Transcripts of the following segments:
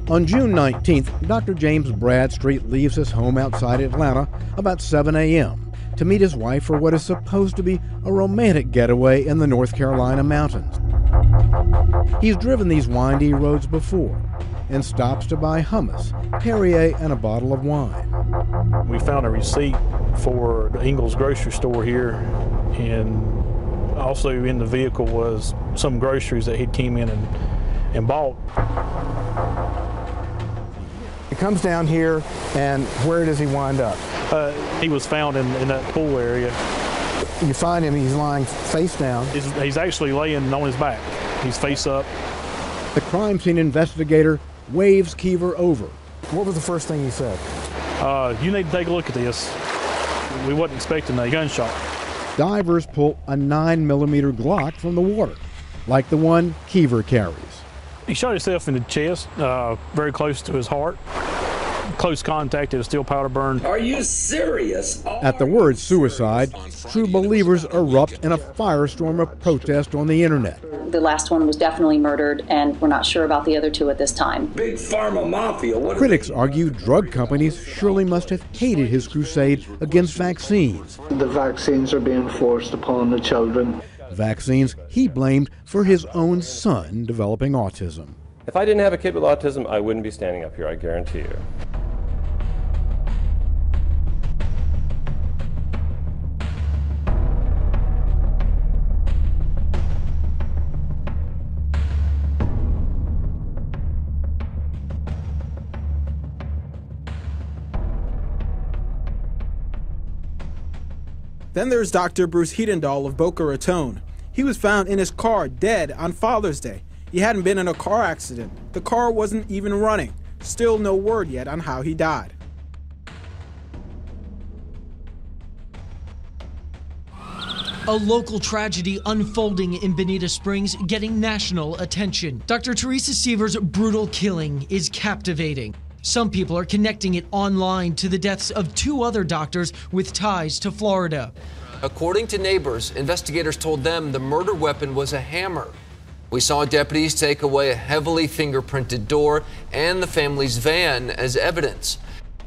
On June 19th, Dr. James Bradstreet leaves his home outside Atlanta about 7 a.m. to meet his wife for what is supposed to be a romantic getaway in the North Carolina mountains. He's driven these windy roads before and stops to buy hummus, Perrier, and a bottle of wine. We found a receipt for the Ingles grocery store here, and also in the vehicle was some groceries that he'd came in and bought. He comes down here, and where does he wind up? He was found in that pool area. You find him, he's lying face down. He's actually laying on his back. He's face up. The crime scene investigator waves Keever over. What was the first thing he said? You need to take a look at this. We wasn't expecting a gunshot. Divers pull a 9mm Glock from the water, like the one Keever carries. He shot himself in the chest, very close to his heart. Close contact, a steel powder burn. Are you serious? At the word suicide, true believers erupt in a firestorm of protest on the internet. The last one was definitely murdered, and we're not sure about the other two at this time. Big pharma mafia. Critics argue drug companies surely must have hated his crusade against vaccines. The vaccines are being forced upon the children. Vaccines he blamed for his own son developing autism. If I didn't have a kid with autism, I wouldn't be standing up here, I guarantee you. Then there's Dr. Bruce Hedendahl of Boca Raton. He was found in his car dead on Father's Day. He hadn't been in a car accident. The car wasn't even running. Still no word yet on how he died. A local tragedy unfolding in Bonita Springs, getting national attention. Dr. Teresa Seaver's brutal killing is captivating. Some people are connecting it online to the deaths of two other doctors with ties to Florida. According to neighbors, investigators told them the murder weapon was a hammer. We saw deputies take away a heavily fingerprinted door and the family's van as evidence.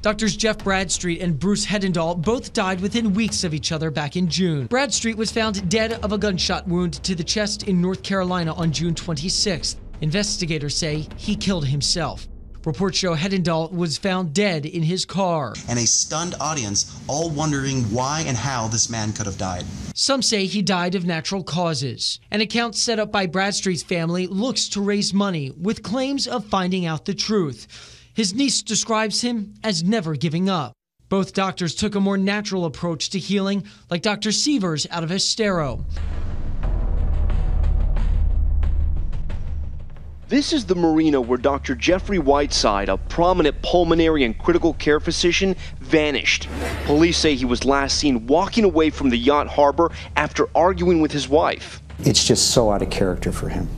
Doctors Jeff Bradstreet and Bruce Hedendahl both died within weeks of each other back in June. Bradstreet was found dead of a gunshot wound to the chest in North Carolina on June 26th. Investigators say he killed himself. Reports show Hedendahl was found dead in his car. And a stunned audience all wondering why and how this man could have died. Some say he died of natural causes. An account set up by Bradstreet's family looks to raise money with claims of finding out the truth. His niece describes him as never giving up. Both doctors took a more natural approach to healing, like Dr. Seavers out of Estero. This is the marina where Dr. Jeffrey Whiteside, a prominent pulmonary and critical care physician, vanished. Police say he was last seen walking away from the yacht harbor after arguing with his wife. It's just so out of character for him.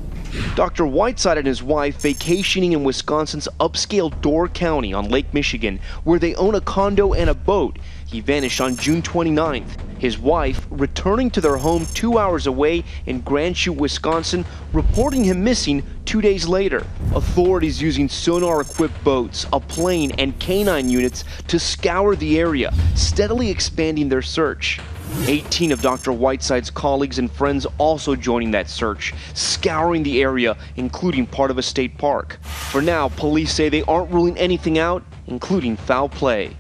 Dr. Whiteside and his wife vacationing in Wisconsin's upscale Door County on Lake Michigan, where they own a condo and a boat. He vanished on June 29th. His wife returning to their home 2 hours away in Grand Chute, Wisconsin, reporting him missing 2 days later. Authorities using sonar-equipped boats, a plane, and canine units to scour the area, steadily expanding their search. 18 of Dr. Whiteside's colleagues and friends also joining that search, scouring the area, including part of a state park. For now, police say they aren't ruling anything out, including foul play.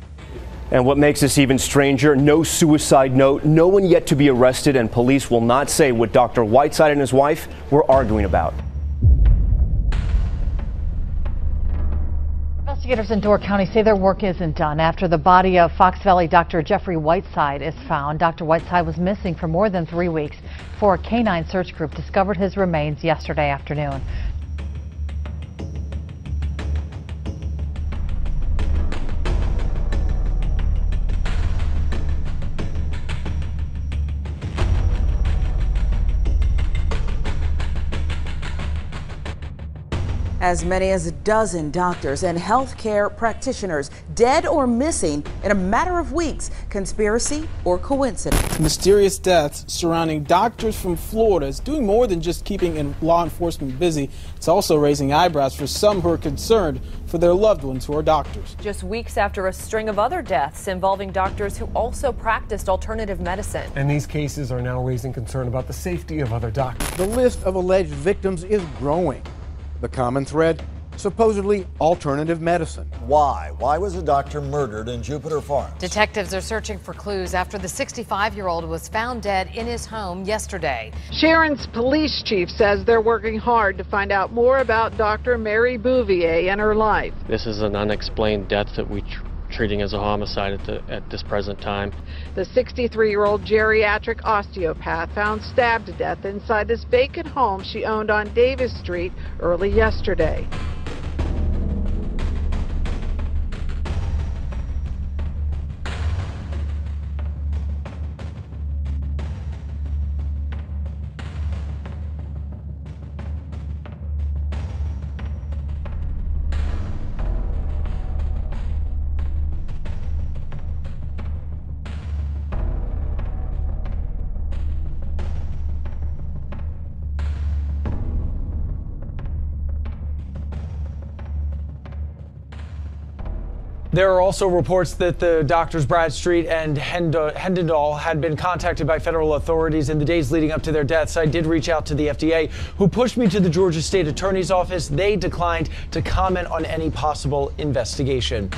And what makes this even stranger, no suicide note, no one yet to be arrested, and police will not say what Dr. Whiteside and his wife were arguing about. Investigators in Door County say their work isn't done after the body of Fox Valley Dr. Jeffrey Whiteside is found. Dr. Whiteside was missing for more than 3 weeks before a canine search group discovered his remains yesterday afternoon. As many as a dozen doctors and healthcare practitioners dead or missing in a matter of weeks. Conspiracy or coincidence? Mysterious deaths surrounding doctors from Florida is doing more than just keeping law enforcement busy. It's also raising eyebrows for some who are concerned for their loved ones who are doctors. Just weeks after a string of other deaths involving doctors who also practiced alternative medicine. And these cases are now raising concern about the safety of other doctors. The list of alleged victims is growing. The common thread, supposedly alternative medicine. Why? Why was a doctor murdered in Jupiter Farms? Detectives are searching for clues after the 65-year-old was found dead in his home yesterday. Sharon's police chief says they're working hard to find out more about Dr. Mary Bouvier and her life. This is an unexplained death that we're treating as a homicide at this present time. The 63-year-old geriatric osteopath found stabbed to death inside this vacant home she owned on Davis Street early yesterday. There are also reports that the doctors Bradstreet and Hendendahl had been contacted by federal authorities in the days leading up to their deaths. I did reach out to the FDA, who pushed me to the Georgia State Attorney's Office. They declined to comment on any possible investigation.